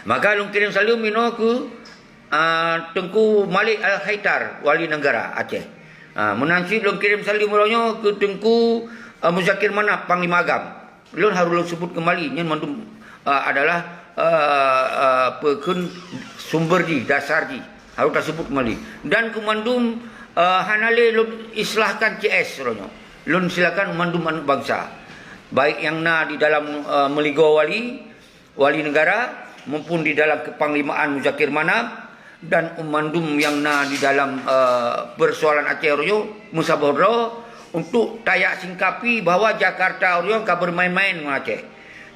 Maka long kirim salam mino ke Tengku Malik Al-Haidar, wali negara Aceh. Menansi long kirim salam uronyo ke Tengku Muzakir Manap, Panglima Agam. Lun harus sebut kembali nyen mandum adalah pekun sumber di dasar di harus tersebut kembali. Dan kumandum hanale lun islahkan CS uronyo. Lun silakan mandum anak bangsa. Baik yang di dalam meligo wali negara maupun di dalam kepanglimaan Muzakir Manap dan umandum yang di dalam persoalan Aceh Oryo Musaboro untuk tayak singkapi bahawa Jakarta Oryo akan bermain-main dengan Aceh.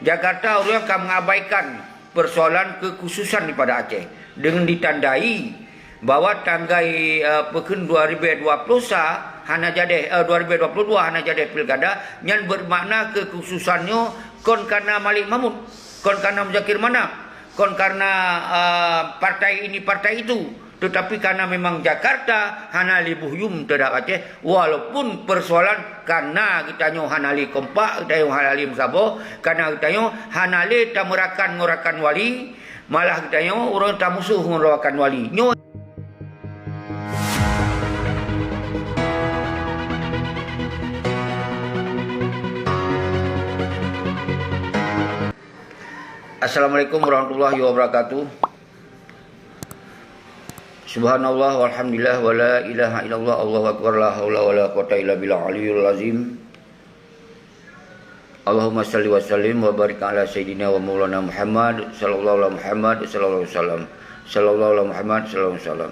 Jakarta Oryo akan mengabaikan persoalan kekhususan daripada Aceh dengan ditandai bahawa tanggai pekun 2020 hana jadi 2022 hana jadi pilkada yang bermakna kekhususannya kon karena Malik Mahmud, kon karena Muzakir Manap, kon karena partai ini partai itu, tetapi karena memang Jakarta hanali buhyum terhadap Aceh, walaupun persoalan karena kita nyo hanali kompak, kita nyo hanali musabo, karena kita nyo hanali tamurakan ngorakan wali, malah kita nyo orang tamusuh ngorakan wali. Nyo Assalamualaikum warahmatullahi wabarakatuh. Subhanallah walhamdulillah wa la ilaha illallah Allahu akbar la haula wa la quwata illa billah aliyul azim. Allahumma salli wa sallim wa barik ala sayyidina wa maulana Muhammad sallallahu alaihi Muhammad sallallahu alaihi wasallam. Sallallahu alaihi Muhammad sallallahu alaihi wasallam.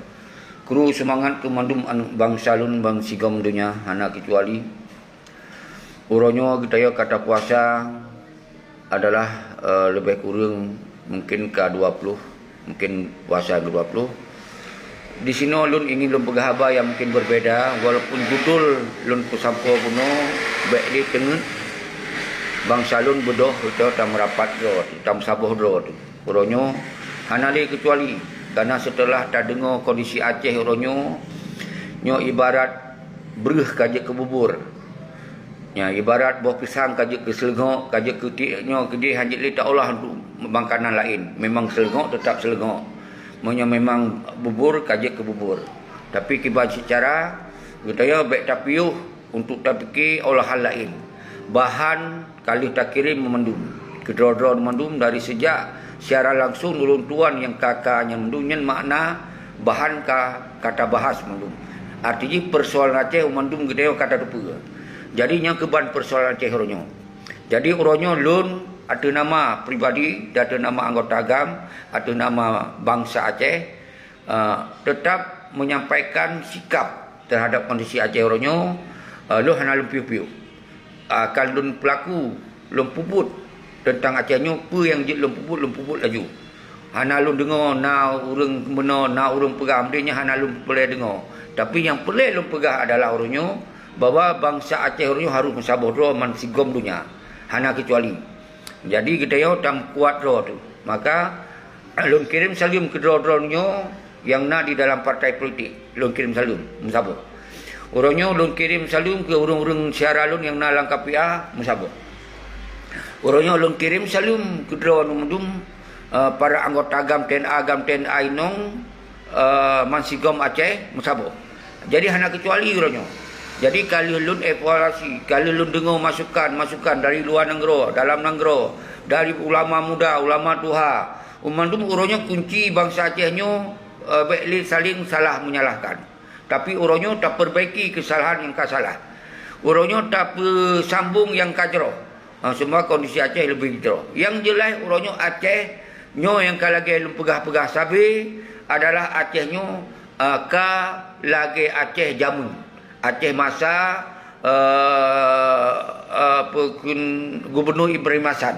Kru semangat kemandum bangsa lun bang sigam dunia anak kecuali. Uronyo kita kata puasa adalah lebih kurang mungkin ke 20, mungkin puasa ke 20. Di sini lun ingin lun pegahaba yang mungkin berbeda, walaupun judul lun kusampo kuno baik di tengah bangsa lun bedoh itu tam rapat do, tam saboh do. Uronyo hanali kecuali karena setelah tak dengar kondisi Aceh uronyo nyo ibarat bereh kaje ke bubur. Ya, ibarat buah pisang kajak ke selengok, kajak ke tiknya ke dia hajat letak Allah untuk makanan lain. Memang selengok tetap selengok. Memang bubur kajak ke bubur. Tapi kibat secara kita baik tapiuh untuk tak fikir olahan lain. Bahan kali tak kirim memandum. Kedua-dua memandum dari sejak secara langsung ulun tuan yang kakaknya memandumnya makna bahan kata bahas memandum. Artinya persoalan Aceh memandum kita kata rupa. Jadi yang keban persoalan Aceh Uronyo. Jadi Uronyo lun ada nama pribadi, ada nama anggota agam, ada nama bangsa Aceh, tetap menyampaikan sikap terhadap kondisi Aceh Uronyo. Lu hana lun piu-piu. Kalau lun pelaku, lun puput tentang Acehnya, apa yang lun puput laju. Hana lun dengar, na urang benar, na urang pegah, dia hana lun boleh dengar. Tapi yang boleh lun pegah adalah Uronyo, bahawa bangsa Aceh Uronyo harus mensabuh roh man sigom dunia hana kecuali. Jadi kita tam kuat roh tu. Maka lun kirim salam ke roh-rohnya yang di dalam partai politik. Lun kirim salam mensabuh. Uronyo lun kirim salam ke urang-urang syara lun yang lang KPA mensabuh. Uronyo lun kirim salam ke roh numdum para anggota agam TNA inong man sigom Aceh mensabuh. Jadi hana kecuali uronyo. Jadi kalau lun evaluasi, kalau lun dengar masukan dari luar negara, dalam negara, dari ulama muda, ulama tua, umandum uronyo kunci bangsa Acehnya baik saling salah menyalahkan. Tapi uronyo tak perbaiki kesalahan yang salah. Uronyo tak sambung yang kajro. Semua kondisi Aceh lebih kajro. Yang jelas uronyo Aceh nyo yang kalagi lun pegah-pegah sabi adalah Acehnya lagi Aceh jamun. Aceh masa Gubernur Ibrahim Hasan.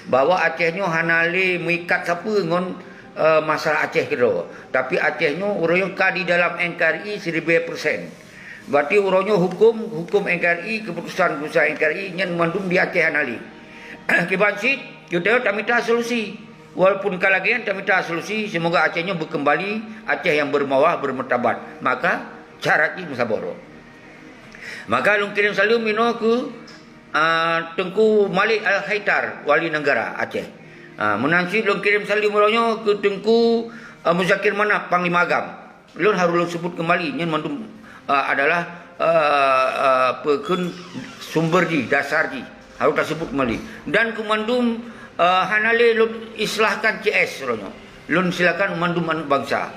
Bahawa Acehnya hanali mengikat siapa dengan masalah Aceh kedua. Tapi Acehnya uronyo di dalam NKRI 1000%. Berarti uronyo hukum NKRI, keputusan NKRI yang mandum di Aceh hanali. Kibansit, kita tak minta solusi. Walaupun kalagian tak minta solusi, semoga Acehnya berkembali Aceh yang bermawah, bermartabat. Maka syaratnya musaboro. Maka lun kirim salam mino ke Tengku Malik Al-Haidar, wali negara Aceh. Menansi lun kirim salim uronyo ke Tengku Muzakir Manap Panglima Agam. Lun harus lun sebut kembali nyen mandum adalah pekun sumber di dasar di harus tak sebut kembali. Dan kumandum hanale lun islahkan CS uronyo. Lun silakan mandum anak bangsa.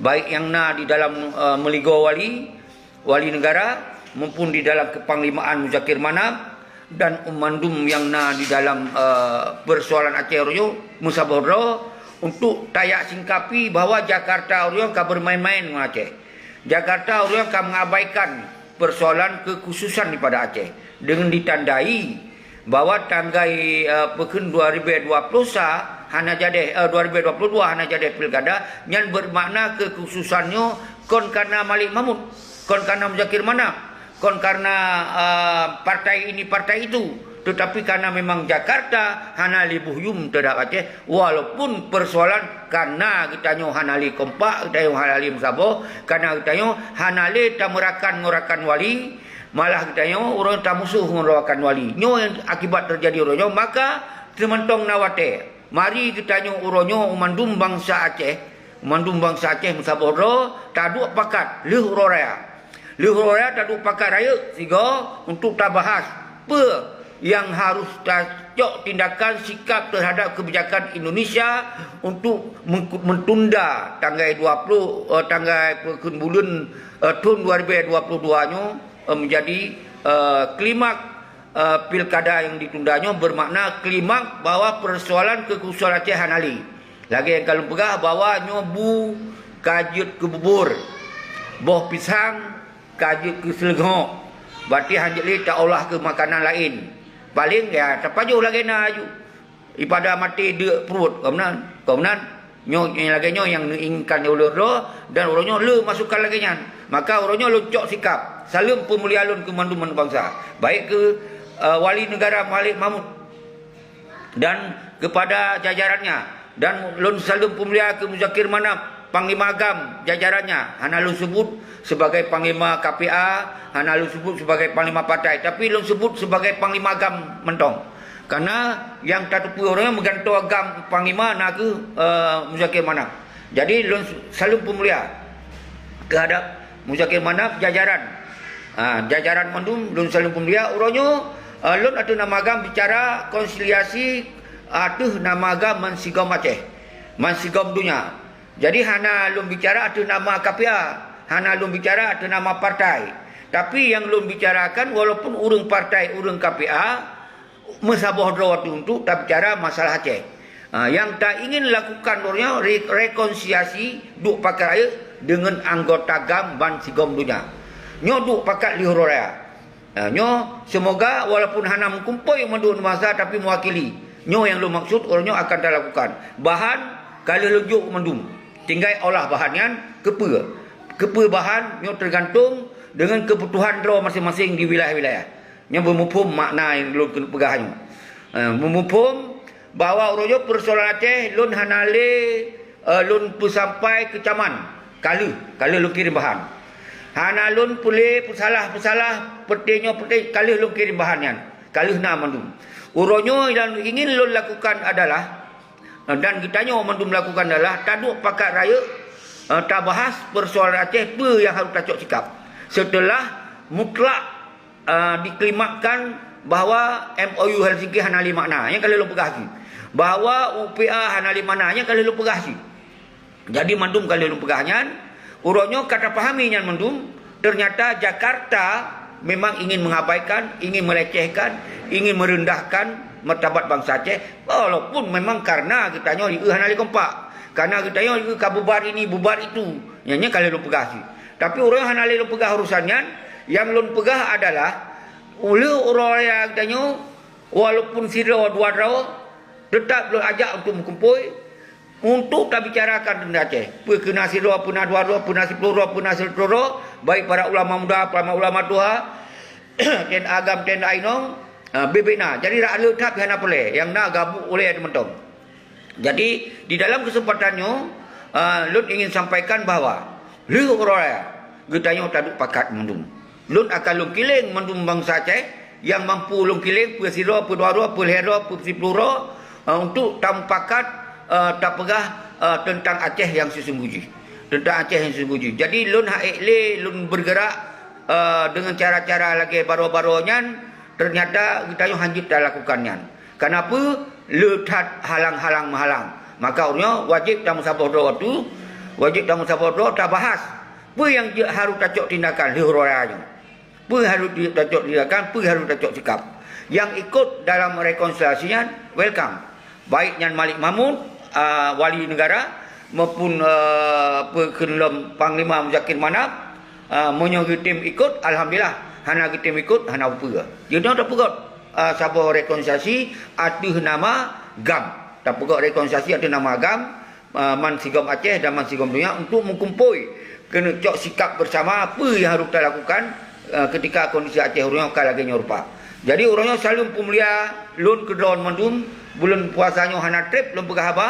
Baik yang di dalam meligo wali negara maupun di dalam kepanglimaan Muzakir Manap dan mandum yang di dalam persoalan Aceh Oryo Musaboro untuk tayak singkapi bahawa Jakarta Oryo ka bermain-main dengan Aceh. Jakarta Oryo ka mengabaikan persoalan kekhususan daripada Aceh dengan ditandai bahawa tanggai pekun 2020 hana jadi 2022 hana jadi pilkada yang bermakna kekhususannya kon karena Malik Mahmud, kon karena Muzakir Manap, kon karena partai ini partai itu, tetapi karena memang Jakarta hana li buhyum terhadap Aceh, walaupun persoalan karena kita nyo hana li kompak, kita nyo hana li musabo, karena kita nyo hana li tamurakan ngorakan wali, malah kita nyo orang tamusuh ngorakan wali. Nyo yang akibat terjadi uronyo, maka tementong nawate. Mari kita nyo uronyo mandum bangsa Aceh, mandum bangsa Aceh musaboro taduk pakat leh uroraya. Lehuraya taduk pakat raya sehingga untuk tak bahas apa yang harus tajok tindakan sikap terhadap kebijakan Indonesia untuk mentunda tanggal 20 tanggal bulan tahun 2022 nya menjadi klimak pilkada yang ditundanya bermakna klimak bahawa persoalan kekhususan Aceh hanali. Lagi yang kalau pegah bahawa nyobu kajut ke bubur, boh pisang kajut ke selengok, berarti hanjali tak olah ke makanan lain. Paling ya terpajuh lagi na aju. Ipada mati de perut. Kemudian nyo lagi nyo yang inginkan oleh roh dan orangnya le masukkan lagi nyan. Maka orangnya lucok sikap. Salam pemulia lun ke manduman bangsa. Baik ke wali negara Malik Mahmud dan kepada jajarannya, dan lun salam pemulia ke Muzakir Manap Panglima Agam jajarannya. Hana lun sebut sebagai Panglima KPA, hana lun sebut sebagai Panglima Partai, tapi lun sebut sebagai Panglima Agam mentong. Karena yang tatupu orangnya menggantung agam Panglima nak ke Muzakir Manap. Jadi lun salam pemulia kehadap Muzakir Manap jajaran. Jajaran mandum lun salam pemulia orangnya lun atau nama agam bicara konsiliasi atuh nama agam mansigom Aceh, mansigom dunia. Jadi hana lun bicara atau nama KPA, hana lun bicara atau nama partai. Tapi yang lun bicarakan walaupun urang partai, urang KPA mesabah waktu untuk tak bicara masalah Aceh. Yang tak ingin lakukan orangnya rekonsiliasi duk pakai raya dengan anggota GAM ban sigom dunia. Nyo duk pakat lihur raya. Nyo semoga walaupun hana mengkumpul menduk masa tapi mewakili. Nyo yang lu maksud orangnya akan tak lakukan. Bahan kalau lujuk mendung. Tinggal olah bahannya kepa bahan nyo tergantung dengan kebutuhan roh masing-masing di wilayah-wilayah. Nyo memupum makna yang lu kena pegahnya. Memupum bahawa orangnya persoalan Aceh lun hanale lun pu sampai ke caman. Kalau lu kirim bahan. Hana lun pulih pesalah petinyo kalau lu kirim bahannya. Kalau na mandum. Orangnya yang ingin lun lakukan adalah dan kitanya mandum lakukan adalah taduk pakat raya tak bahas persoalan Aceh apa yang harus tacok sikap. Setelah mutlak diklimakkan bahawa MOU Helsinki hanali makna yang kalau lu pegah bahawa UPA hanali makna yang kalau lu pegah. Jadi mandum kalau lu pegahnya urangnya kata pahaminya mandum ternyata Jakarta memang ingin mengabaikan, ingin melecehkan, ingin merendahkan martabat bangsa Aceh, walaupun memang karena kita nyo hanali kompak, karena kita nyo kabubar ini bubar itu nyanyi kalau lu pegah sih. Tapi orang hanali lu pegah urusannya, yang lu pegah adalah oleh orang yang kita nyo walaupun sira dua raw tetap lu ajak untuk berkumpul untuk tak bicarakan tentang Aceh. Kena sira puna dua raw puna sepuluh puna sepuluh, baik para ulama muda, para ulama tua, ten agam ten ainong bebena. Jadi rak ada tak hana boleh yang nak gabuk oleh teman-teman. Jadi di dalam kesempatannya Lun ingin sampaikan bahawa lu raya getanya taduk pakat mandum. Lun akan lun kiling mandum bangsa Aceh yang mampu lun kiling pu siro pu dua pu hero pu sipuro untuk tampakat tak pegah tentang Aceh yang sesungguhnya. Tentang Aceh yang sesungguhnya. Jadi lun haikle lun bergerak dengan cara-cara lagi baru-barunya, ternyata kita yang hanjit dah lakukannya. Kenapa? Letat halang-halang mahalang. Maka orangnya wajib tamu sabodro tu, wajib tamu sabodro tak bahas. Apa yang harus tacok tindakan lihurayanya. Apa harus tacok tindakan, apa harus tacok sikap. Yang ikut dalam rekonsiliasinya welcome. Baik yang Malik Mahmud, wali negara, maupun Pengelola Panglima Muzakir Manap, menyuruh tim ikut, alhamdulillah. Hana tim ikut, hana apa. Dia tak pegot sabah rekonsiliasi atas nama GAM. Tak pegot rekonsiliasi atas nama GAM, Man Sigom Aceh dan Man Sigom Dunia untuk mengkumpul kena cok sikap bersama apa yang harus kita lakukan ketika kondisi Aceh orangnya akan lagi nyorpa. Jadi orangnya selalu pemulia lun ke daun mandum, bulan puasanya hana trip, lun pegah apa.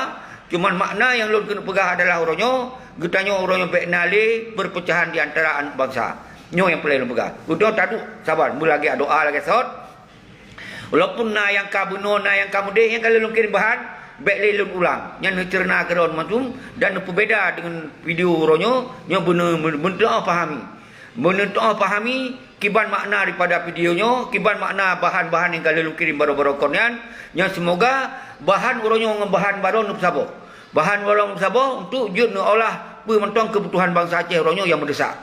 Cuman makna yang lun kena pegah adalah orangnya, getanya orangnya beknali perpecahan di antara anak bangsa. Nyo yang paling lun pegah. Udah tadu sabar, mula lagi doa lagi sahut. Walaupun na yang kabuno na yang kamu deh yang kalau lun kirim bahan, baik lun ulang. Yang cerna ke daun mandum dan berbeda dengan video orangnya, yang benar-benar pahami. Benar pahami kiban makna daripada videonya, kiban makna bahan-bahan yang kalau kirim baru-baru konyan, yang semoga bahan orangnya bahan baru untuk sabo. Bahan orang sabo untuk jun olah pementong kebutuhan bangsa Aceh orangnya yang mendesak.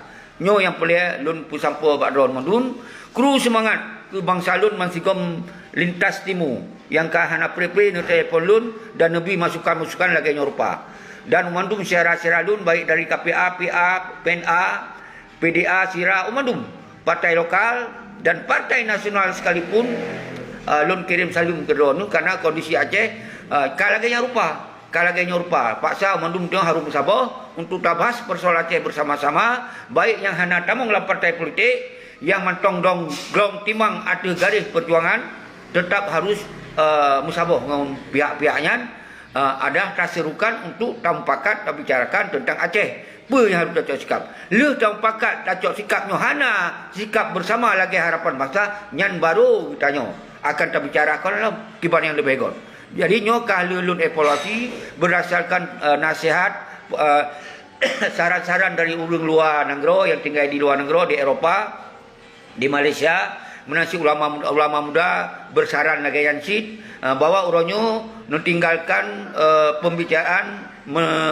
Nyo yang pelih lun pusampo bakron mandun, kru semangat ke bangsa lun mansigom lintas timur yang kahana pre-pre no telefon lun dan nabi masukan-masukan lagi nyorupa. Dan mandum syara-syara lun baik dari KPA, PA, PNA, PDA, Sira, umandum, partai lokal dan partai nasional sekalipun lun kirim salam ke drone karena kondisi Aceh kalaganya rupa paksa umandum dia harus bersabar untuk tabas persoalan Aceh bersama-sama, baik yang hana tamong dalam partai politik yang mantong dong glong timang ada garis perjuangan tetap harus musabah dengan pihak-pihaknya, ada taserukan untuk tampakat bicarakan tentang Aceh. Apa yang harus tacok sikap? Le tampakat tacok sikapnya hana sikap bersama lagi harapan bangsa nyan baru kitanya akan terbicarakan dalam kiban yang lebih baik. Jadi nyo kalau lun evaluasi berdasarkan nasihat saran-saran dari orang luar negara yang tinggal di luar negara di Eropah, di Malaysia, menasi ulama muda bersaran lagi yang sit bahwa orangnya tinggalkan pembicaraan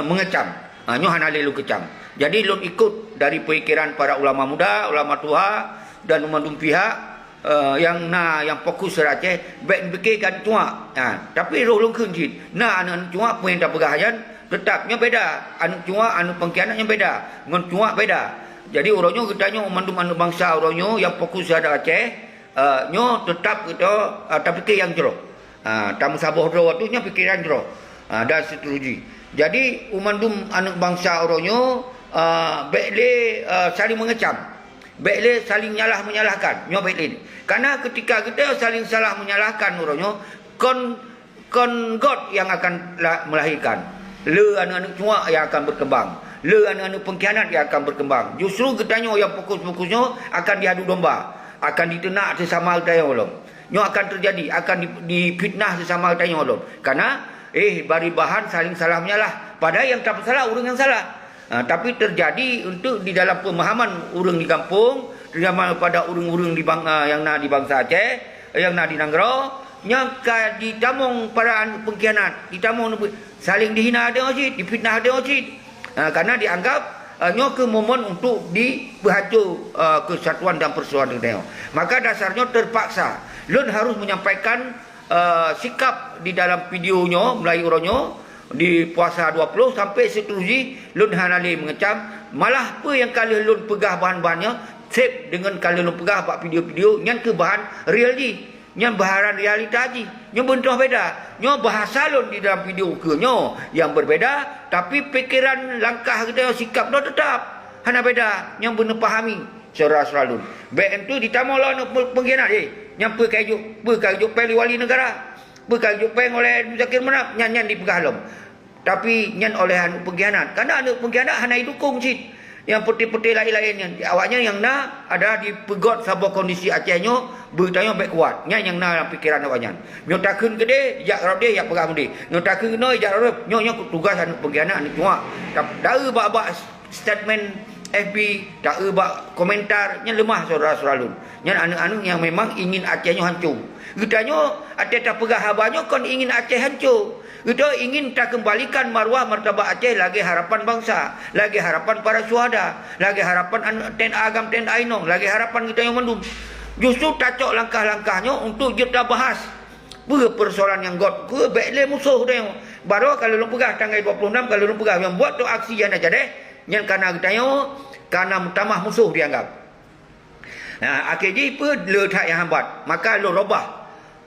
mengecam. Nyo hana lelu kecam. Jadi lun ikut dari pemikiran para ulama muda, ulama tua dan umandum pihak yang fokus Aceh baik fikirkan cuma. Tapi roh lun kunci. Anak cuma pun tak pegahan tetapnya beda. Anak cuma anu pengkhianatnya beda. Ngon cuma beda. Jadi orangnya kitanya umandum anak bangsa orangnya yang fokus ada Aceh, nyo tetap kita tak fikir yang jero. Tamu sabah waktu nya fikiran jero. Dan seterusnya. Jadi umandum anak bangsa orangnya baiklah saling mengecam, baiklah saling menyalahkan, nyo baiklah. Karena ketika kita saling salah menyalahkan orangnya, kon God yang akan melahirkan, le anak-anak cuma yang akan berkembang, le anak-anak pengkhianat yang akan berkembang. Justru kitanya yang fokus-fokusnya akan diadu domba, akan ditenak sesama kita orang. Nyo akan terjadi, akan difitnah sesama kita orang. Karena bari bahan saling salah menyalah. Padahal yang tak salah orang yang salah. Tapi terjadi untuk di dalam pemahaman orang di kampung, terutama pada orang-orang yang di bangsa Aceh, yang di Nanggro, yang ditamong para pengkhianat, ditamong saling dihina ada ojit, difitnah ada ojit. Karena dianggap nyo ke momen untuk diberhancur kesatuan dan persatuan negara. Maka dasarnya terpaksa lun harus menyampaikan sikap di dalam videonya melalui orangnya di puasa 20 sampai seterusnya lun hanali mengecam, malah apa yang kalau lun pegah bahan-bahannya save dengan kalau lun pegah pak video-video yang ke bahan real ji, yang bahan realita ji, yang bentuk beda, yang bahasa lun di dalam video ke nyo yang berbeda, tapi pikiran langkah kita sikap no tetap hana beda, yang benar pahami secara lun. Baik itu ditamalah pengkhianat yang perkajuk peli wali negara, perkajuk peng oleh Muzakir Manap, nyan dipegah lom. Tapi nyan oleh anu pengkhianat. Karena anu pengkhianat hana dukung cit. Yang putih-putih lain-lainnya. Awaknya yang nak ada di pegot sabah kondisi Acehnya, beritanya baik kuat. Yang nak dalam fikiran awaknya. Nyotakeun gede, jak rode ya pegang gede. Nyotakeun no jak rode, nyo tugas anu penggiana anu cuma. Dah bak statement FB, dah bak komentar, nya lemah saudara-saudara lun. Nya anu-anu yang memang ingin Acehnya hancur. Getanya ada tak pegah habanyo kon ingin Aceh hancur. Kita ingin tak kembalikan marwah martabat Aceh, lagi harapan bangsa, lagi harapan para syuhada, lagi harapan ten agam ten ainong, lagi harapan kita yang mendum. Justru tacok langkah-langkahnya untuk kita bahas persoalan yang got ke bekle musuh dia. Baru kalau lu pegah tanggal 26, kalau lu pegah yang buat tu aksi yang aja deh, yang karena kita karena mutamah musuh dianggap. Nah, akhirnya apa letak yang hambat, maka lu robah.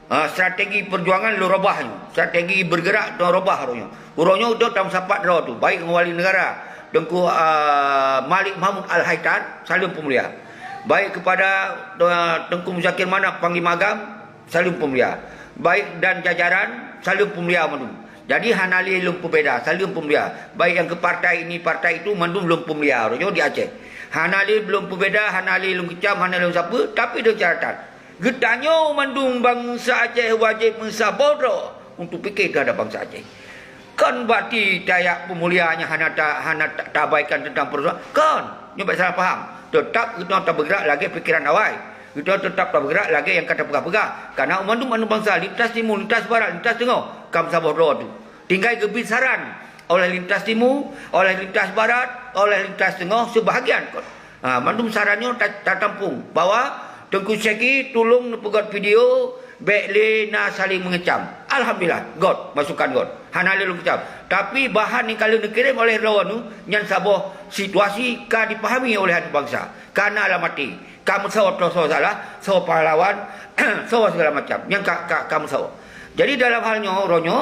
Strategi perjuangan lu robahnya, strategi bergerak tu robah orangnya. Orangnya tu tam sapat ro tu, baik wali negara Tengku Malik Mahmud Al-Haitan, salim pemulia. Baik kepada Tengku Muzakir Manaf Panglima Agam, salim pemulia. Baik dan jajaran, salim pemulia mandum. Jadi hanali lum pembeda, salim pemulia. Baik yang ke partai ini, partai itu mandum lum pemulia orangnya di Aceh. Hanali belum pembeda, hanali lum kecam, hanali lum siapa, tapi ada catatan. Getanya mandung bangsa Aceh wajib mensabar untuk fikir terhadap bangsa Aceh. Kan berarti daya pemuliaannya hana tak abaikan tentang persoalan. Kan, nyoba salah faham. Tetap kita tak bergerak lagi fikiran awal. Kita tetap tak bergerak lagi yang kata pegah-pegah. Karena mandung bangsa lintas timur, lintas barat, lintas tengah, kam sabar tu. Tinggal kebesaran oleh lintas timur, oleh lintas barat, oleh lintas tengah sebahagian. Mandung sarannya tak tampung bahwa Tengku Syekhi tolong pegot video bekle na saling mengecam. Alhamdulillah, God masukkan God. Hanale lu kecam. Tapi bahan ni kalau dikirim oleh lawan tu nyan sabah situasi ka dipahami oleh hati bangsa. Karena lah mati. Kamu sawat salah, sawat pahlawan, sawat segala macam. Yang kamu sawat. Jadi dalam halnya ronyo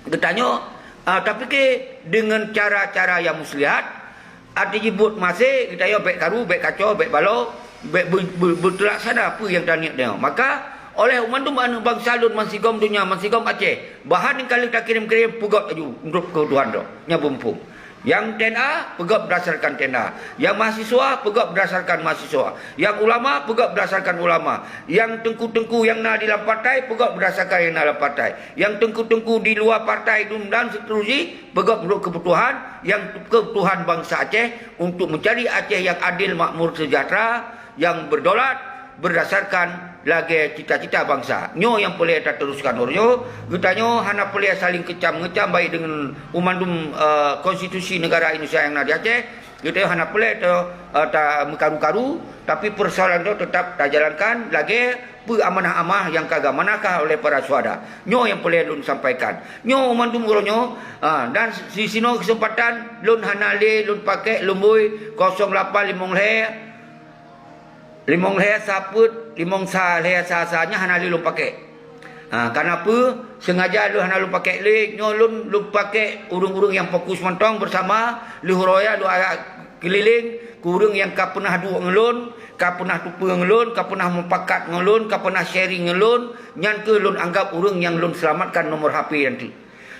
getanya tapi ke dengan cara-cara yang muslihat ada jibut masih kita yo bek karu, bek kacau, bek balo berlaksana apa yang tak niat dia. Maka oleh umandum anu bangsa lun mansigom dunia, mansigom Aceh, bahan yang kali tak kirim-kirim pegot aju untuk kebutuhan dia nya bumpung. Yang TNA pegot berdasarkan TNA, yang mahasiswa pegot berdasarkan mahasiswa, yang ulama pegot berdasarkan ulama, yang tengku-tengku yang na di dalam partai pegot berdasarkan yang na dalam partai, yang tengku-tengku di luar partai dan seterusnya pegot untuk kebutuhan yang kebutuhan bangsa Aceh untuk mencari Aceh yang adil, makmur, sejahtera, yang berdaulat berdasarkan lagi cita-cita bangsa. Nyo yang boleh tak teruskan orangnya. Getanya hana boleh saling kecam-ngecam baik dengan umandum konstitusi negara Indonesia yang ada di Aceh. Kita hana boleh tak mekaru-karu, tapi persoalan itu tetap tak jalankan lagi amanah-amanah yang kagak manakah oleh para syuhada. Nyo yang boleh lun sampaikan. Nyo umandum orangnya dan di sini kesempatan lun hanale lun pakai lumbui 08 limong leher saput, limong sa leher sa-sanya hana lu pakai. Karena apa? Sengaja lu hana lu pakai le, nyolun lu pakai urung-urung yang fokus mentong bersama lu roya lu keliling, kurung yang ka pernah dua ngelun, ka pernah tupa ngelun, ka pernah mempakat ngelun, ka pernah sharing ngelun, nyan ke lun anggap urung yang lun selamatkan nomor HP nanti.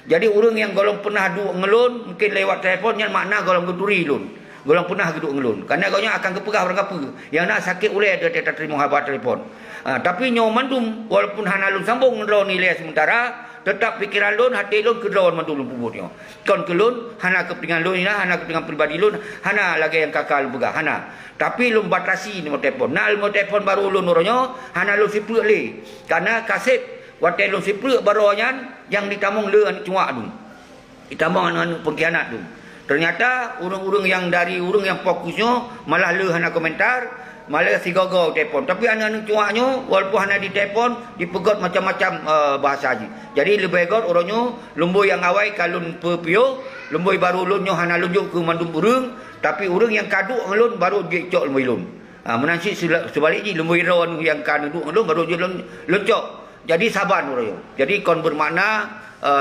Jadi urung yang golong pernah dua ngelun, mungkin lewat telefon nyan makna golong geduri lun. Golong pernah geduk ngelun. Karena golongnya akan kepegah orang apa. Yang nak sakit oleh dia tak terima khabar telefon. Tapi nyawa mandum walaupun hana lun sambung ngelun nilai sementara, tetap fikiran lun, hati lun ke lun mandum lun pubutnya. Kon ke lun, hana kepentingan lun ina, hana kepentingan pribadi lun, hana lagi yang kakal pegah, hana. Tapi lun batasi nombor telefon. Nak nombor telefon baru lun orangnya, hana lun siplek le. Karena kasih watai lun siplek baru yang ditamung le cuak tu. Ditamung dengan pengkhianat tu. Ternyata urung-urung yang dari urung yang fokusnya malah le hana komentar, malah si gogol telefon. Tapi anak-anak cuaknya walaupun hana di telefon dipegot macam-macam bahasa haji. Jadi lebih baik orangnya lumbui yang awal kalun pepio, lumbui baru lunyo hana lunjuk ke mandum urung, tapi urung yang kaduk ngelun baru dia cok lumbui lun. Menansi sebaliknya lumbui rawan yang kaduk ngelun baru dia luncok. Jadi sabar orangnya. Jadi kon bermakna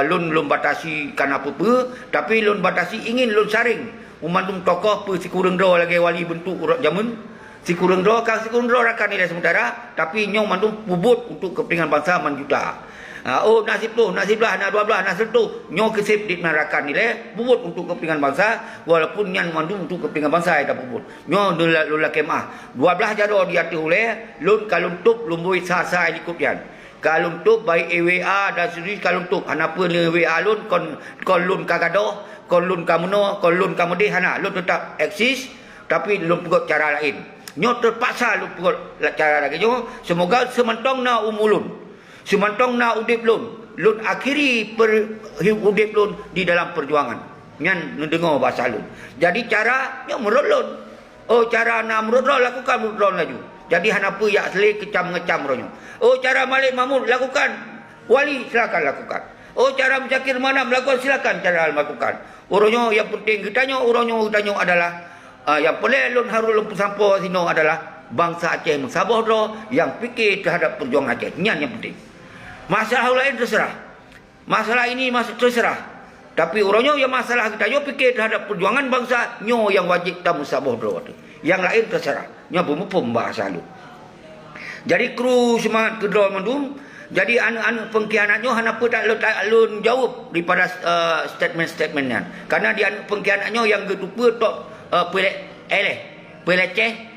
lun batasi kan apa-apa, tapi lun batasi ingin lun saring umandung tokoh pe si kurang do lagi wali bentuk urat jamun si kurang do rakan nilai sementara, tapi nyong mandung pubut untuk kepentingan bangsa manjuta. Oh nasib tu, nasib belah, nak 12, nasib tu. Nyo kesip di narakan ni bubut untuk kepentingan bangsa, walaupun nyan mandum untuk kepentingan bangsa ita bubut. Nyo lula kemah. 12 jado diatur oleh lun kalun tup lumbui sa ikut dian. Kalun tup baik EWA dan sendiri kalun tup. Hanapa ni WA lun kon lun kagadoh, kon lun kamuno, kon lun kamudi hana lun tetap eksis tapi lun pegot cara lain. Nyo terpaksa lun pegot cara lagi. Nyo semoga sementong na umulun. Semantong na udip lun akhiri udip lun di dalam perjuangan. Nyan mendengar bahasa lun. Jadi cara nya menurut lun. Oh cara na menurut lun lakukan menurut lun laju. Jadi hanapa yak sele kecam ngecam ronyo. Oh cara Malik Mahmud lakukan. Wali silakan lakukan. Oh cara Muzakir Manam lakukan silakan cara lakukan. Uronyo yang penting kitanya uronyo adalah yang boleh lun harus lun sampo sino adalah bangsa Aceh mensabah yang fikir terhadap perjuangan Aceh. Nyan yang penting. Masalah lain terserah. Masalah ini terserah. Tapi orangnya yang masalah kita yo fikir terhadap perjuangan bangsa nyo yang wajib tamu sabah dulu. Yang lain terserah. Nyo pun bahasa lu. Jadi kru semangat kedua mandum. Jadi anu pengkhianatnya hanapa tak lun jawab daripada statement-statementnya. Karena dia pengkhianatnya yang getupa tok peleceh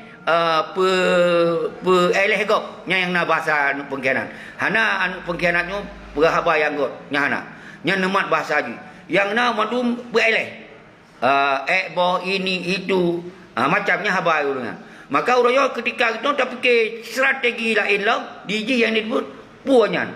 eleh gop nya yang na bahasa pengkhianat hana anu pengkhianatnya berhaba yang got nya hana nya nemat bahasa ji yang na mandum beleh bo ini itu macamnya haba urang maka urang ketika itu tak fikir strategi lain lah DJ yang disebut puanyan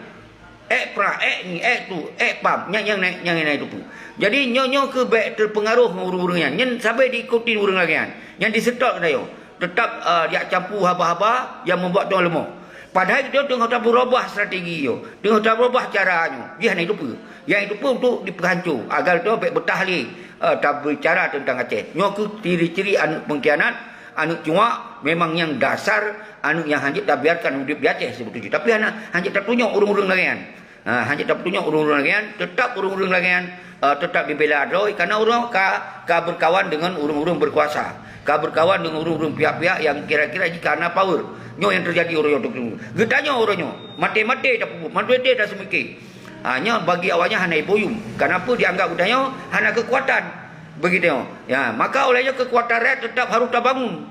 ni tu pam yang naik tu jadi nyo ke baik terpengaruh urang-urangnya nyen sampai diikuti urang lagi yang disetok dayo tetap dia campur haba-haba yang membuat tuan lemah. Padahal dia tengah tak berubah strategi dia. Tengah tak berubah caranya. Dia hanya lupa. Yang itu pun untuk diperhancur. Agar dia baik bertahlil tak berbicara tentang Aceh. Nyo ke ciri-ciri anu pengkhianat, anu cuak memang yang dasar anu yang hanya tak biarkan hidup di Aceh sebetulnya. Tapi hanya tak tunjuk urung-urung lagian. Hanya tak tunjuk urung-urung lagian, tetap urung-urung lagian tetap dibela adoi karena orang ka berkawan dengan urung-urung berkuasa. Kau berkawan dengan urung-urung pihak-pihak yang kira-kira jika ana power. Nyo yang terjadi orang tu. Getanya orangnya mati-mati dah pupuk, mati dah semikir. Hanya bagi awalnya hana boyum. Kenapa dianggap getanya hana kekuatan. Begitu. Ya, maka olehnya kekuatan rakyat tetap harus terbangun.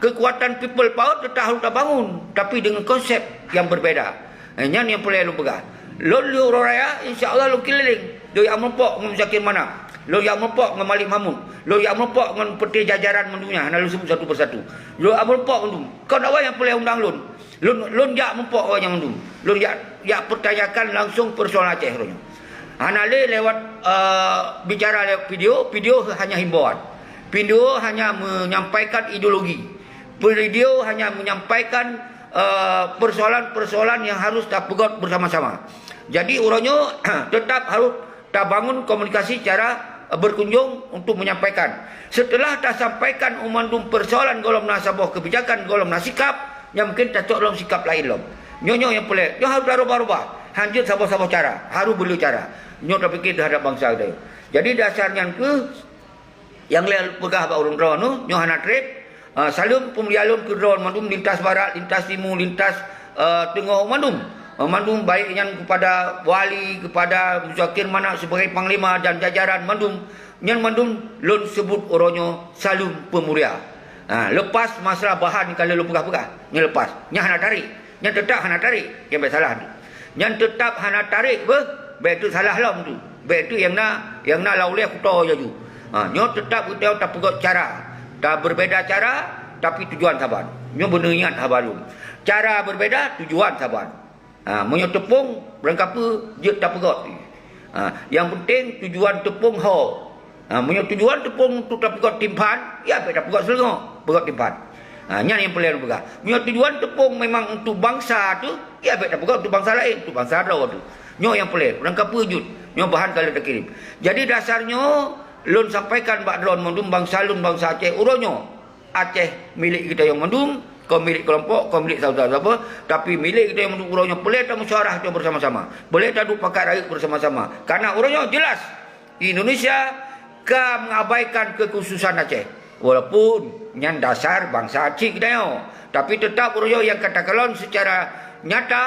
Kekuatan people power tetap harus terbangun tapi dengan konsep yang berbeda. Hanya yang boleh lu pegang. Lu raya insya-Allah lu keliling. Dia yang mempok Muzakir Manam. Lo yang mempok dengan Malik Mahmud. Lo yang mempok dengan peti jajaran mendunia. Hana lu sebut satu persatu. Lo yang mempok mendum. Kau nak yang boleh undang lun. Lun jak mempok orang yang mendum. Lun jak pertanyakan langsung persoalan Aceh. Hana lewat bicara lewat video hanya himbauan. Video hanya menyampaikan ideologi. Video hanya menyampaikan persoalan-persoalan yang harus tak pegot bersama-sama. Jadi orangnya tetap harus tak bangun komunikasi cara berkunjung untuk menyampaikan. Setelah tak sampaikan umandum persoalan golom nasabah kebijakan golom nasikap yang mungkin tak dalam sikap lain lom. Nyo yang boleh. Nyo harus berubah-ubah. Hanjut sabah-sabah cara. Harus beli cara. Nyo tak fikir terhadap bangsa kita. Jadi dasarnya ke yang lihat pegah orang drone tu nyo hana trip. Salum pemlialun ke drone mandum lintas barat, lintas timur, lintas tengah mandum. Mandum baiknya kepada wali, kepada Muzakir Manam sebagai panglima dan jajaran mandum. Yang mandum lun sebut orangnya Salum Pemuria. Lepas masalah bahan kalau lu pegah-pegah, nya lepas. Nya hana tarik. Nya tetap hana tarik. Yang baik salah tu. Nya tetap hana tarik baik tu salah lah tu. Baik tu yang nak lauleh kuto je tu. Nya tetap kita tak pegot cara. Tak berbeza cara tapi tujuan saban. Nya benar ingat habalum. Cara berbeza, tujuan saban. Menyo tepung berangkapa dia tak pegot. Yang penting tujuan tepung ho. Menyo tujuan tepung untuk tak pegot timpan, ya tak pegot selengok, pegot timpan. Nya yang perlu pegang. Menyo tujuan tepung memang untuk bangsa tu, ya tak pegot untuk bangsa lain, untuk bangsa Arab tu. Nyo yang perlu berangkapa jut. Nyo bahan kalau dah kirim. Jadi dasarnya lun sampaikan bak drone mandum bangsa lun bangsa Aceh uronyo. Aceh milik kita yang mandum. Kau milik kelompok, kau milik saudara apa, tapi milik kita yang mendukung orangnya boleh tak musyawarah itu bersama-sama, boleh tak duduk pakai rakyat bersama-sama, karena orangnya jelas Indonesia mengabaikan kekhususan Aceh, walaupun yang dasar bangsa Aceh kita yo, tapi tetap orangnya yang katakan secara nyata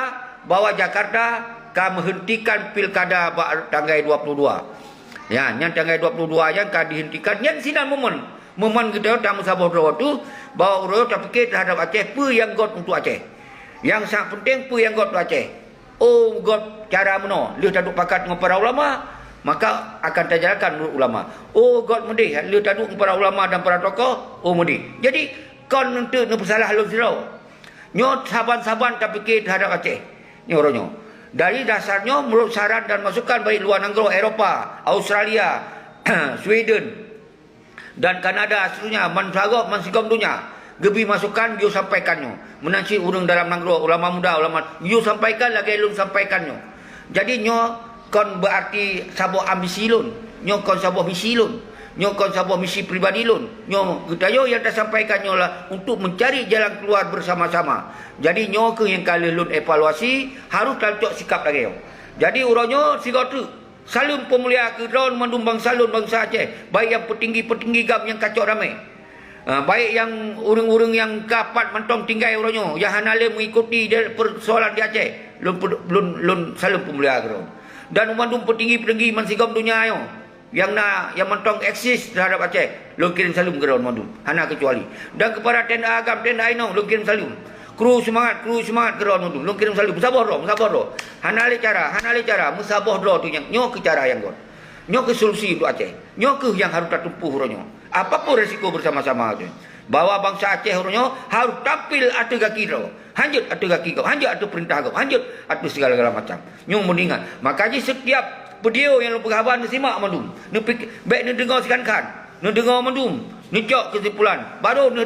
bahwa Jakarta ka menghentikan pilkada tanggal 22. Ya, yang tanggal 22 yang ka dihentikan yang sinan momen kita tamu sabah tu bahawa urang tak fikir terhadap Aceh apa yang got untuk Aceh. Yang sangat penting apa yang got untuk Aceh. Oh, got cara mana? Dia tak duk pakat dengan para ulama, maka akan terjalankan ulama. Oh, got mudi, dia tak duk dengan para ulama dan para tokoh, oh mudi. Jadi kon untuk bersalah lu zero. Nyo saban-saban tak fikir terhadap Aceh. Ni orangnya. Dari dasarnya menurut saran dan masukan baik luar negara Eropah, Australia, Sweden dan Kanada seterusnya, mansagok, mansigom dunia. Gebi masukan, you sampaikannya. Menansi urang dalam negara, ulama muda, ulama, you sampaikan lagi lun sampaikannya. Jadi nyo kon berarti sabo ambisi lun. Nyo kon sabo misi lun. Nyo kon sabo misi pribadi lun. Nyo getayo yang dah sampaikannya lah untuk mencari jalan keluar bersama-sama. Jadi nyo ke yang kali lun evaluasi harus talcok sikap lagi. Jadi urangnya sigotu salun pemulia ke drone mendumbang salun bangsa Aceh. Baik yang petinggi-petinggi gam yang kacau ramai. Baik yang urang-urang yang kapat mentong tinggal urangnya yang hanale mengikuti persoalan di Aceh lun salun pemulia ke drone. Dan umandum petinggi-petinggi mansigom dunia ayo yang mentong eksis terhadap Aceh lu kirim salam ke drone mandum hana kecuali. Dan kepada tenda agam tenda aino lu kirim salam. Kru semangat ke drone mandum lu kirim salam. Musabah doh. Hanale cara musabah doh tu yang nyo ke cara yang gon. Nyo ke solusi untuk Aceh. Nyo ke yang harus tertempuh uronyo. Apapun resiko bersama-sama tu. Bahawa bangsa Aceh uronyo harus tampil atu kaki ro. Hanjut atu kaki kau, hanjut atu perintah kau, hanjut atu segala-gala macam. Nyo mendingan. Makanya setiap video yang lu berhabar ni simak mandum. Ni baik ni dengar sekan-kan. Ni dengar mandum. Ni cok kesimpulan. Baru ni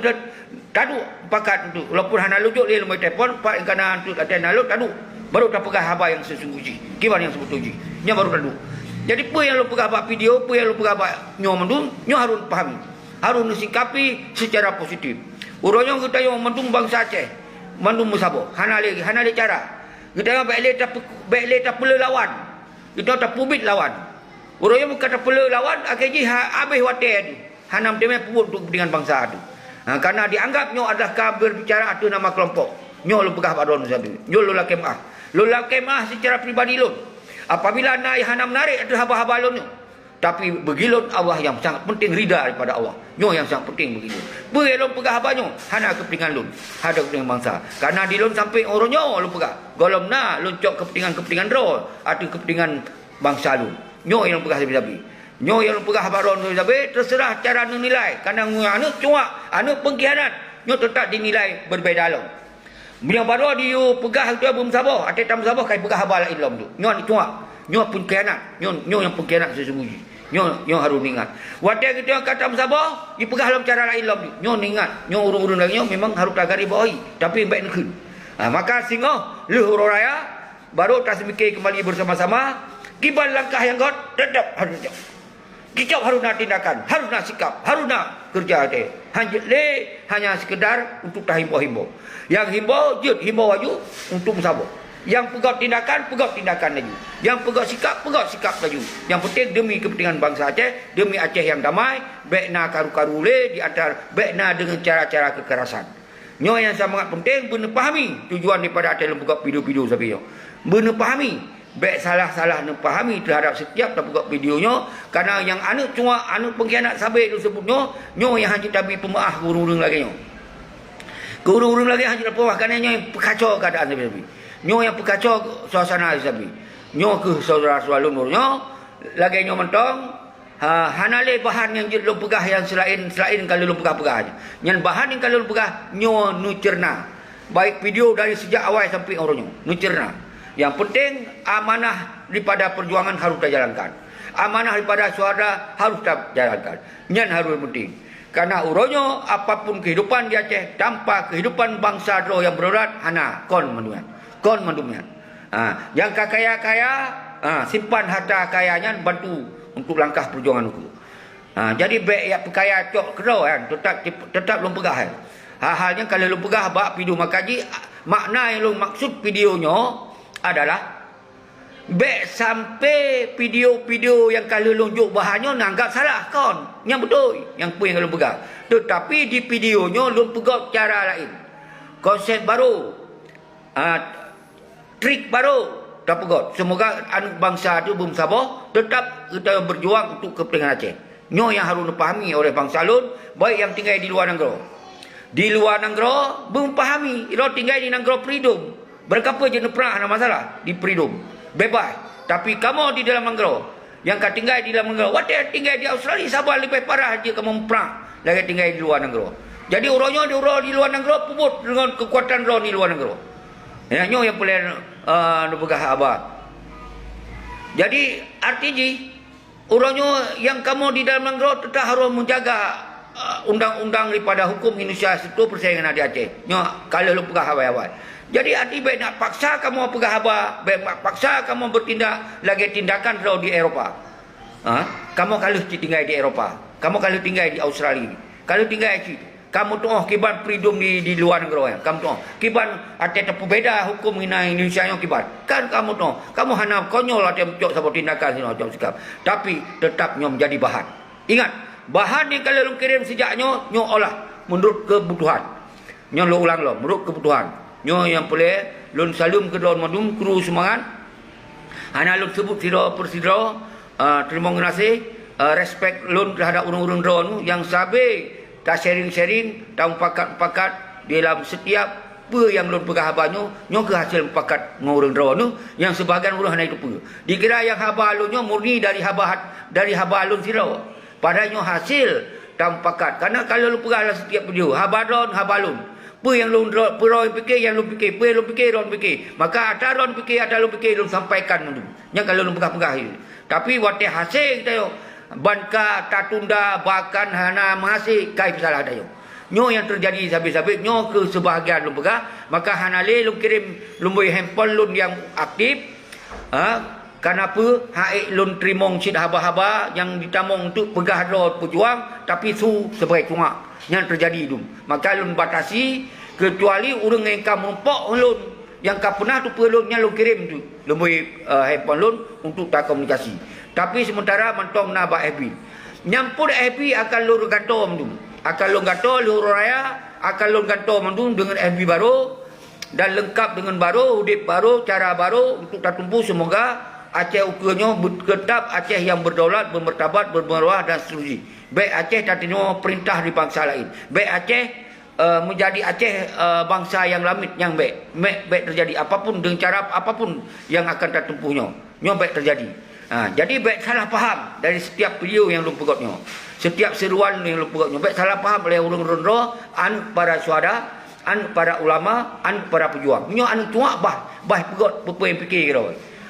taduk pakat tu. Walaupun hana lujuk dia lemai telefon, pak kena tu ada nalut taduk. Baru tak pegang habar yang sesungguhnya. Gimana yang sebetulnya? Nya baru taduk. Jadi apa yang lu pegang video, apa yang lu pegang nyo mandum, nyo harus pahami. Harus sikapi secara positif. Urangnya kita yang mandum bangsa Aceh. Mandum musabah. Hana le cara. Kita yang baik tak perlu lawan. Kita tak publik lawan. Urangnya bukan tak perlu lawan, akhirnya habis water tu. Hanam temeh puput untuk kepentingan bangsa tu. Karena dianggap nyo adalah berbicara tu nama kelompok. Nyo lu pegah badon satu. Nyo lu la kemah. Lu la kemah secara pribadi lu. Apabila naik hanam menarik itu haba-haba lu. Tapi begilun Allah yang sangat penting rida daripada Allah. Nyo yang sangat penting begitu. Belum pegah habanyo, hana kepentingan lun. Ada kepentingan bangsa. Karena di lun sampai orangnya lu pegah. Golom na lun cok kepentingan ro atau kepentingan bangsa lun. Nyo yang pegah sabi-sabi. Nyo yang pegah habaron sabi terserah cara nilai. Karena anu cuak, anu pengkhianat. Nyo tetap dinilai berbeza lom. Yang baru dia pegah tu belum sabar. Ada tam sabar kai pegah habal ilom tu. Nyo ni cuak. Nyo pengkhianat. Nyo yang pengkhianat sesungguhnya. Nyo harus ingat. Wadah kita kata sabar, dia pegah dalam cara lain lom. Nyo ingat, nyo urung-urung lagi memang harus tagari bawahi, tapi baik nekun. Maka singoh luhur raya baru tak semikir kembali bersama-sama. Kibal langkah yang got tetap harus jauh. Kita harus nak tindakan, harus nak sikap, harus nak kerja ada. Hanya sekedar untuk tak himbau-himbau. Yang himbau waju untuk musabah. Yang pegang tindakan lagi. Yang pegang sikap lagi. Yang penting demi kepentingan bangsa Aceh, demi Aceh yang damai, baikna karu-karu le di antara baikna dengan cara-cara kekerasan. Nyo yang sangat penting benar pahami tujuan daripada Aceh lembuka video-video sabi yo. Benar pahami, baik salah-salah nak pahami terhadap setiap lembuka videonya karena yang anu cuma anu pengkhianat sabi itu sebutnya, nyo yang hanya tabi pemaah urung-urung lagi nyo. Urung-urung lagi hanya pemaah kerana nyo yang kacau keadaan sabi. Nyo yang pekacau suasana sabi. Nyo ke saudara-saudara nurnya lagi nyo mentong hanale bahan yang lu pegah yang selain kalau lu pegah-pegah. Yang bahan yang kalau lu pegah nyo nu cerna. Baik video dari sejak awal sampai orangnya nu cerna. Yang penting amanah daripada perjuangan harus dijalankan. Amanah daripada suara harus dijalankan. Yang harus penting. Karena urangnya apapun kehidupan di Aceh tanpa kehidupan bangsa roh yang berat hana kon menduan. Kon mendumian. Yang kaya-kaya simpan harta kayanya bantu untuk langkah perjuangan itu. Jadi baik yang perkaya cok kerau kan tetap lu pegah kan. Halnya kalau lu pegah bak video makaji makna yang lu maksud videonya adalah baik sampai video-video yang kalau lu tunjuk bahannya nanggap salah kon. Yang betul yang pun yang lu pegah. Tetapi di videonya lu pegah cara lain. Konsep baru. Trik baru, tak pegot. Semoga anak bangsa tu bersabar, tetap kita berjuang untuk kepentingan Aceh. Nyo yang harus dipahami oleh bangsa Lun, baik yang tinggal di luar negara. Di luar negara, memahami, dia tinggal di negara freedom. Berapa je perang ada masalah di freedom. Bebas. Tapi kamu di dalam negara, yang kau tinggal di dalam negara, wadah tinggal di Australia, sabar lebih parah je kamu perang. Lagi tinggal di luar negara. Jadi orangnya di luar negara, puput dengan kekuatan orang di luar negara. Ya, nyo yang boleh bergah abad. Jadi artinya orangnya yang kamu di dalam negara tetap harus menjaga undang-undang daripada hukum Indonesia itu persaingan di Aceh. Nyo kalau lu pegah abad. Jadi arti baik nak paksa kamu pegah abad, baik paksa kamu bertindak lagi tindakan kalau di Eropah. Kamu kalau tinggal di Eropah, kamu kalau tinggal di Australia, kalau tinggal di kamu tu kiban freedom di luar negara. Kamu tu kiban ada tepu beda hukum Indonesia yang kiban. Kan kamu tu, kamu hanya konyol ada mencok sama tindakan sini macam sikap. Tapi tetap nyo menjadi bahan. Ingat, bahan ni kalau lu kirim sejak nyo olah menurut kebutuhan. Nyo lu ulang lo, menurut kebutuhan. Nyo yang boleh lun salum ke daun madum kru semangat. Hanya lun sebut sira persidra terima kasih respect lun terhadap urung-urung drone yang sabe tak sharing-sharing, tak pakat dalam setiap apa yang lun pegah habanyo, nyo ke hasil pakat ngurung draw nu, yang sebahagian urang hanya itu pe. Dikira yang haba alunnya murni dari haba alun sira. Padahal nyo hasil tak pakat. Karena kalau lu pegah dalam setiap video, haba drone, haba alun. Apa yang lun draw, peroi fikir yang lun fikir, apa yang lun fikir, ron fikir. Maka ada ron fikir, ada lun fikir, lun sampaikan nu. Yang kalau lun pegah-pegah itu. Tapi waktu hasil kita yo banka tatunda bahkan hana masih kai salah dayo. Nyo yang terjadi sabit-sabit nyo ke sebahagian lu pegah, maka hana le lu kirim lumbui handphone lun yang aktif. Kenapa haik lun trimong sid haba-haba yang ditamong untuk pegah dro pejuang tapi su sebagai cungak yang terjadi itu. Maka lun batasi kecuali urang yang kampok lun yang ka pernah tu pelun yang lu kirim tu lumbui handphone lun untuk tak komunikasi. Tapi sementara mentong nabak FB. Nyampur FB akan lu gato mendung. Akan lu gato lu raya, akan lu gato mendung dengan FB baru dan lengkap dengan baru, udip baru, cara baru untuk tak tumpu. Semoga Aceh ukurnya tetap Aceh yang berdaulat, bermartabat, bermaruah dan seterusnya. Baik Aceh tak terima perintah di bangsa lain. Baik Aceh menjadi Aceh bangsa yang lamit yang baik. Baik terjadi apapun dengan cara apapun yang akan tak tempuhnya. Nyo baik terjadi. Jadi baik salah faham dari setiap video yang lu pegotnya. Setiap seruan yang lu pegotnya. Baik salah faham oleh urang-urang roh, an para suada, an para ulama, an para pejuang. Nyo an tuak bah pegot apa yang fikir kira.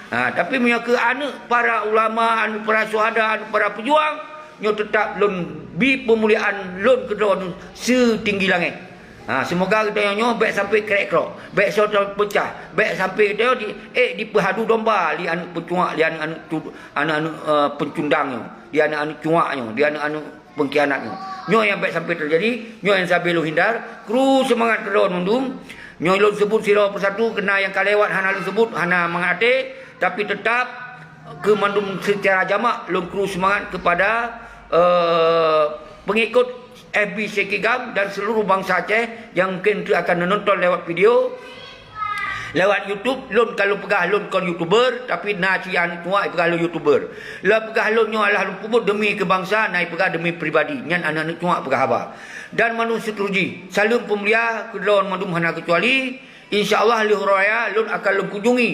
Tapi punya ke anak para ulama, an para suada, an para pejuang, nyo tetap lun bi pemuliaan lun kedua setinggi langit. Semoga kita nyo baik sampai krek-krok, baik sampai pecah, baik sampai kita di perhadu domba li anak pencuak, li anak pencundangnya, di anak cuaknya, di anak pengkhianatnya. Nyo yang baik sampai terjadi, nyo yang sampai lu hindar, kru semangat kedon mendung. Nyo lu sebut sira persatu kena yang kalewat hana lu sebut hana mengate, tapi tetap ke mandum secara jamak lu kru semangat kepada pengikut FB Sekigam dan seluruh bangsa Aceh yang mungkin akan menonton lewat video, lewat YouTube. Lun kalau pegah lun kon YouTuber, tapi naci an tuak pegah lun YouTuber. Lah pegah lun nyo adalah lun puput demi kebangsaan, naik pegah demi pribadi. Nyan anak-anak tuak pegah haba. Dan manusia teruji. Salam pemulia kedon mandum hana kecuali. InsyaAllah li huraya lun akan lun kunjungi.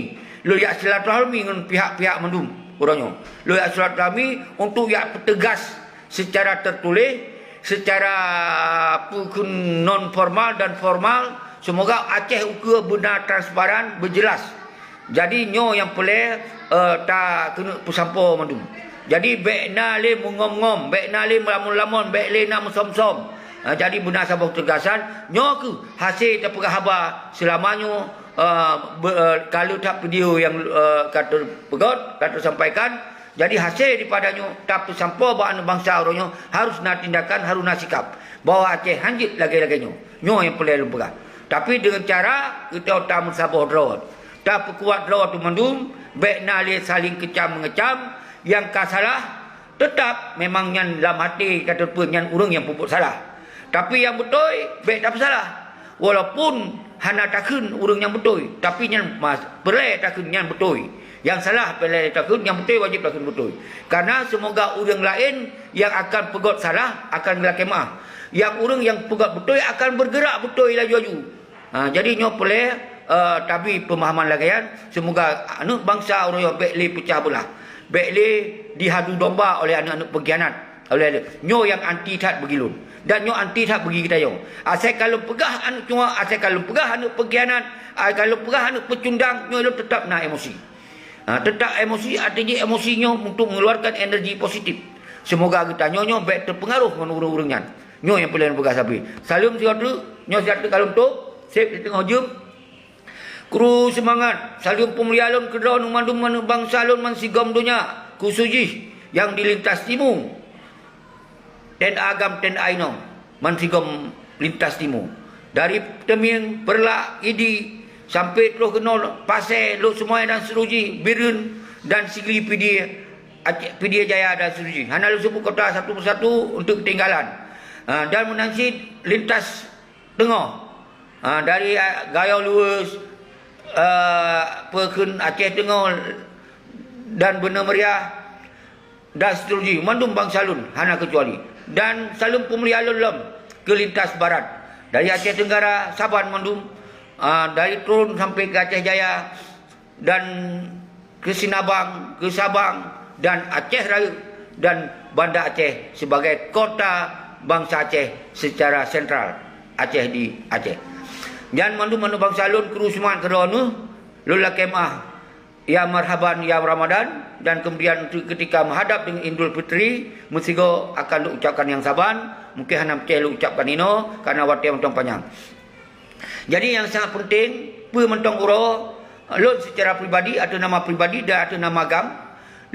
Lun yak silaturahmi dengan pihak-pihak mandum orangnya. Lun yak silaturahmi untuk yak tegas secara tertulis, secara non formal dan formal. Semoga Aceh ukur benar transparan, berjelas. Jadi nyo yang boleh tak kena pusampo mandum. Jadi baik na le mengom-ngom, baik na le melamun-lamun, baik le nak mesom-som. Jadi benar sabah tegasan nyo ke hasil tak pegah haba selamanya. Kalau tak video yang kata pegot, kata sampaikan, jadi hasil daripadanya tak tersampau bahawa bangsa orangnya harus nak tindakan, harus nak sikap. Bahawa Aceh hanjit lagi-laginya. Nyo yang boleh lupa. Tapi dengan cara kita tak mensabah drawat. Tak perkuat drawat tu mandum. Baik nak saling kecam-mengecam. Yang kah salah, tetap memang yang dalam hati kata pun yang urang yang pupuk salah. Tapi yang betul, baik tak bersalah. Walaupun hana takun urang yang betul, tapi yang pelai takun yang betul. Yang salah pelai takun, yang betul wajib takun betul. Karena semoga orang lain yang akan pegot salah akan gelak kemah. Yang orang yang pegot betul akan bergerak betul laju-laju. Jadi nyo pelai tapi pemahaman lagi kan. Semoga anak bangsa orang yang bekli pecah belah. Bekli dihadu domba oleh anak-anak pengkhianat. Nyo yang anti tat begilun. Dan nyo anti tak bagi kita yo. Asal kalau pegah anak cuma, asal kalau pegah anak pengkhianat, kalau pegah anak pecundang, nyo tetap nak emosi. Tetap emosi, artinya emosinya untuk mengeluarkan energi positif. Semoga kita nyo baik terpengaruh dengan urang-urangnya. Nyo yang pilihan pegah sapi. Salam siatu, nyo siatu kalau tu, sip di tengah jum. Kru semangat, salam pemulihan kedua numandum bangsa lon man sigam dunia, kusuji yang dilintas timur. Dan agam dan aino mansigom lintas timur dari Teming, Perlak, Idi sampai terus kenal Pasir, Lok Semuai dan Seruji, Birun dan Sigli Pidia Jaya dan Seruji. Hana lu sebut kota satu persatu untuk ketinggalan. Dan menangsit lintas tengah dari Gayau Luas, Perkun Aceh Tengah dan Benar Meriah dan seterusnya. Mandum bangsa lun hana kecuali. Dan salam pemulihan lom ke lintas barat dari Aceh Tenggara, Saban Mandum, dari turun sampai ke Aceh Jaya dan ke Sinabang, ke Sabang dan Aceh Raya dan Banda Aceh sebagai kota bangsa Aceh secara sentral Aceh di Aceh. Dan Mandum bangsa lun kerusuhan kerana lula kemah ya marhaban ya Ramadan. Dan kemudian ketika menghadap dengan Idul Fitri, mesti akan diucapkan yang saban. Mungkin hanya percaya ucapkan ini karena waktu yang panjang. Jadi yang sangat penting, mentong uro, lon secara pribadi atau nama pribadi dan atau nama agam,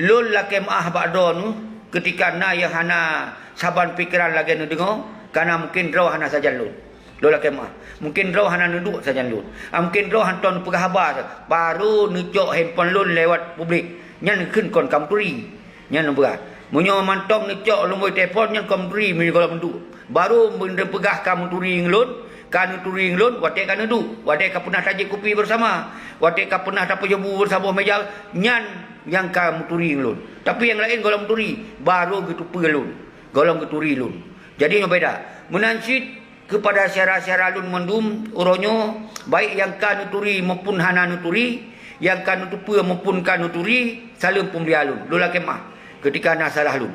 lon lakem ba'do ketika na yang hana saban pikiran lagi dengar, karena mungkin roh hana saja lon. Lola kemah. Mungkin roh hana nuduk saja lon. Mungkin roh hanton penghabar baru nujuk handphone lon lewat publik. Nyan khun kon kamturi nyan berat munyo mantong necok lumoi telefon nyan kamturi mi kalau mendu baru benda pegah kamu turi nglun kan turi nglun wate kan du wate ka pernah tajik kopi bersama wate ka pernah dapat jebu bersama meja nyan yang kamu turi nglun tapi yang lain golong turi baru gitu pelun golong keturi lun jadi yang beda menansit kepada syara-syara lun mendum uronyo baik yang kan turi maupun hana nuturi yang kan tupu maupun kan nuturi salam pemulihan lula kemah ketika nak salah lun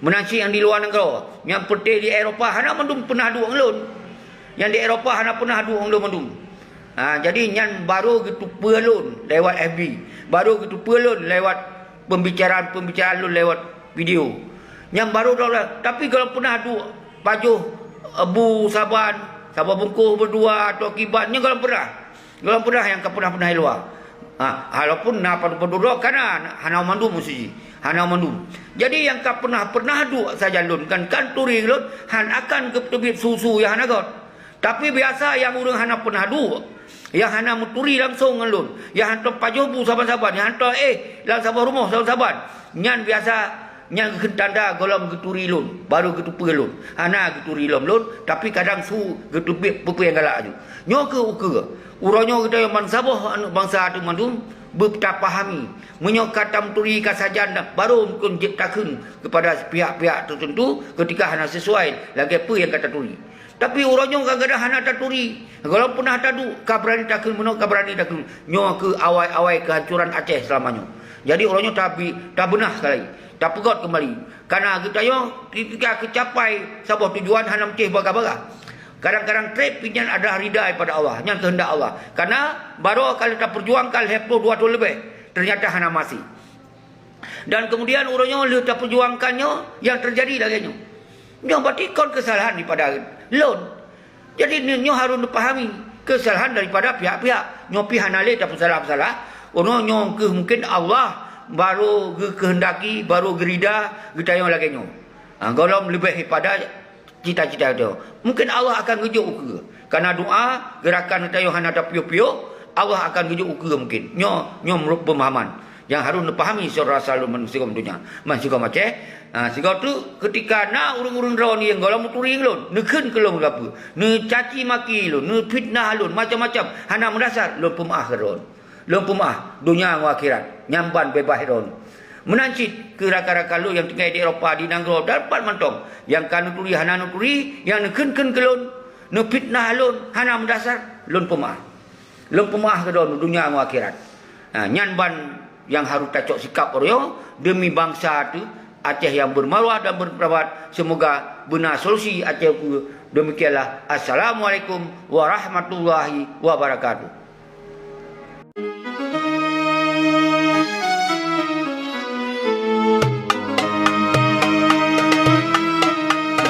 menansi yang di luar negara yang putih di Eropah hana mendum pernah dua lun yang di Eropah hana pernah dua lun mendum jadi yang baru gitu pelun lewat FB baru gitu pelun lewat pembicaraan lun lewat video yang baru dah tapi kalau pernah dua pajuh Abu Saban bungkuh berdua atau akibatnya kalau pernah yang pernah luar walaupun napa berdua karena hana mandum mesti hana mandum jadi yang pernah duk saja lun kan turi lun han akan ke tebit susu yang hana got tapi biasa yang urang hana pernah duk yang hana muturi langsung lun yang hantar pajobu saban-saban yang hantar dalam saban rumah saban-saban nyan biasa nyan tanda golong geturi lun baru getupe lun hana geturi lun tapi kadang su getubit pupu yang galak aju nyo ke uke uronyo kita yang bangsa atu mandum berpahami menyok katam turi kasajan baru mungkin ciptakan kepada pihak-pihak tertentu ketika hana sesuai lagi apa yang kata turi tapi uronyo kadang-kadang hana taturi kalau pernah tadu kabrani takun menok kabrani takun nyo ke awai-awai kehancuran Aceh selamanya jadi uronyo tapi tak benar sekali tak pegot kembali karena kita yo ketika kecapai sebuah tujuan hana mecih baga-baga kadang-kadang trip pinjan adalah ridha pada Allah yang kehendak Allah karena baru kalau kita perjuangkan heplo 2 tahun lebih ternyata hana masih dan kemudian urangnya kita perjuangkannya yang terjadi lagi nyo berarti kon kesalahan daripada lon jadi nyo harus dipahami kesalahan daripada pihak-pihak nyo pi hana le tak salah ono nyo mungkin Allah baru kehendaki baru gerida kita yang lagi nyo golong lebih daripada cita-cita itu. Mungkin Allah akan gejuk uke. Karena doa, gerakan kita yang hana ada piu-piu, Allah akan gejuk uke mungkin. Nyo menurut pemahaman. Yang harus dipahami seorang salun mensigam dunia. Mensigam Aceh. Sigam tu ketika nak urung-urung rawan yang galam turing lon. Nekun kelom gapu. Ne caci maki lon. Ne fitnah lon. Macam-macam. Hana mendasar. Lon pemaah ron. Lon pemaah. Dunia dan akhirat. Nyamban bebas ron. Menancit ke rakan-rakan lu yang tinggal di Eropah, di Nanggro, dapat mentong. Yang kanu turi, hana turi. Yang nekun kelon. Ne fitnah lon. Hana mendasar. Lon pemaah. Lon pemaah ke ron. Dunia dan akhirat. Nyanban yang harus tacok sikap orang demi bangsa tu Aceh yang bermaruah dan berperawat. Semoga benar solusi Aceh. Demikianlah. Assalamualaikum warahmatullahi wabarakatuh.